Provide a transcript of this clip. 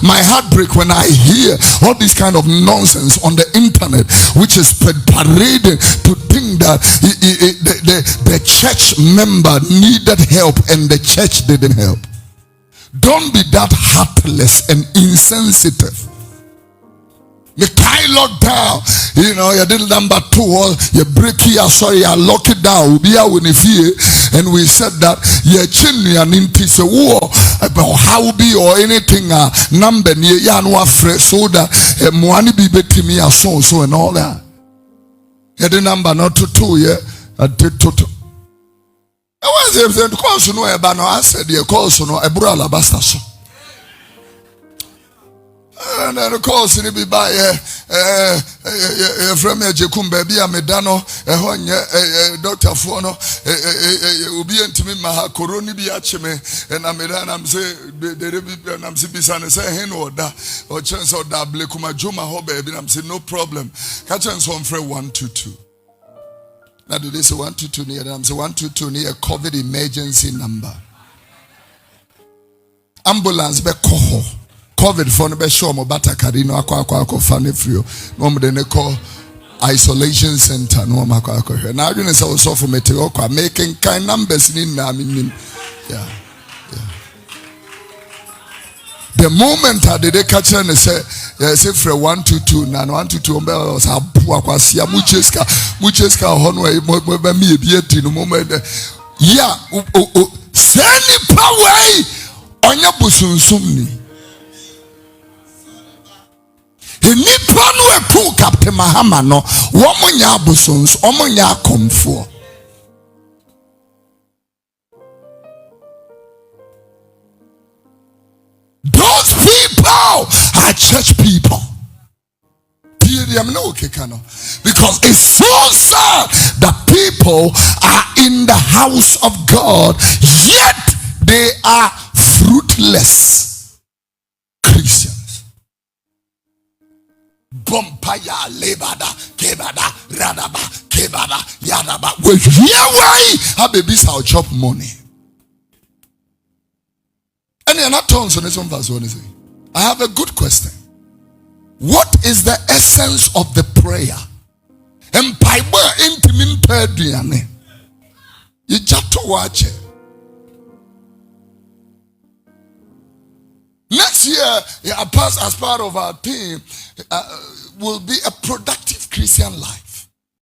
my heart break when I hear all this kind of nonsense on the internet, which is parading to think that the church member needed help and the church didn't help. Don't be that heartless and insensitive. You tie lock down, you did number 2, you break here, sorry, I lock it down. And we said that you chin and into the war about how be or anything number near Yanwa fresh so that Moani be betting me so and all that. You did number not to 2, yeah, I did to 2. I was the course no about no I said the course no a brala basta. And then of course it be by from a Jacum baby a medano a doctor fono ubi and Timmy Maha Coroni biacheme and I'm say the I'm sipping say hen or da or chance or da blekuma juma hobe I'm saying no problem. Catch on some friend 122. Now do they say 122 near I'm say 122 near COVID emergency number. Ambulance be coho. COVID for no be sure mo bata karino akwa fane frio no mo de ne call isolation center no ma akwa na adwene say so for meteo kwa making kind numbers ni na minim yeah. The moment I did catch and say for 122 na 122 mbe was abu akwasia mucheska honwe mo me ebieti no moment yeah send power onya busunsum ni. Nipa no eku Captain Mahama no womunya abosons omunya akomfo. Those people are church people. Because it's so sad that people are in the house of God, yet they are fruitless Christians. Bompaya lebada kebada radaba kebada yadaba. Well, here why our babies will chop money. And you're not tones on this one verse 1. I have a good question. What is the essence of the prayer? And Bible intimin perdiane. You just to watch it. Next year, as part of our team, will be a productive Christian life.